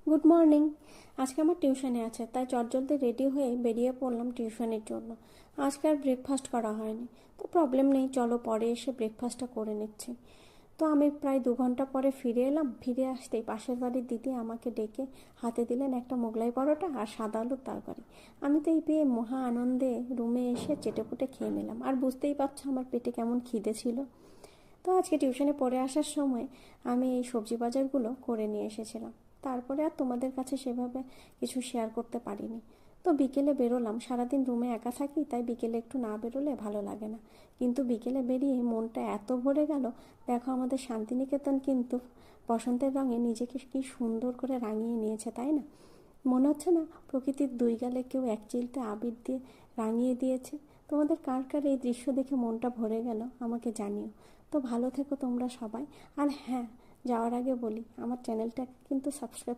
Good morning. আজকে আমার টিউশনে আছে, তাই চটজলদি রেডি হয়ে বেরিয়ে পড়লাম টিউশনের জন্য। আজকে আর ব্রেকফাস্ট করা হয়নি, তো প্রবলেম নেই, চলো পরে এসে ব্রেকফাস্টটা করে নিচ্ছি। তো আমি প্রায় 2 ঘন্টা পরে ফিরে এলাম। ফিরে আসতেই পাশের বাড়ির দিদি আমাকে ডেকে হাতে দিলেন একটা মোগলাই পরোটা আর সাদা আলুর তরকারি। আমি তো এই পেয়ে মহা আনন্দে রুমে এসে চেটেপুটে খেয়ে নিলাম। আর বুঝতেই পারছো আমার পেটে কেমন খিদে ছিল। তো আজকে টিউশনে পড়ে আসার সময় আমি এই সবজি বাজারগুলো করে নিয়ে এসেছিলাম। তারপরে আর তোমাদের কাছে সেভাবে কিছু শেয়ার করতে পারিনি। তো বিকেলে বেরোলাম, সারাদিন রুমে একা থাকি, তাই বিকেলে একটু না বেরোলে ভালো লাগে না। কিন্তু বিকেলে বেরিয়ে মনটা এত ভরে গেল। দেখো আমাদের শান্তিনিকেতন কিন্তু বসন্তের রঙে নিজেকে কি সুন্দর করে রাঙিয়ে নিয়েছে, তাই না? মনে হচ্ছে না প্রকৃতির দুই গালে কেউ এক চিলতে আবির দিয়ে রাঙিয়ে দিয়েছে? তোমাদের কার কার এই দৃশ্য দেখে মনটা ভরে গেল আমাকে জানিও। তো ভালো থেকো তোমরা সবাই। আর হ্যাঁ, যাওয়ার আগে বলি, আমার চ্যানেলটা কিন্তু সাবস্ক্রাইব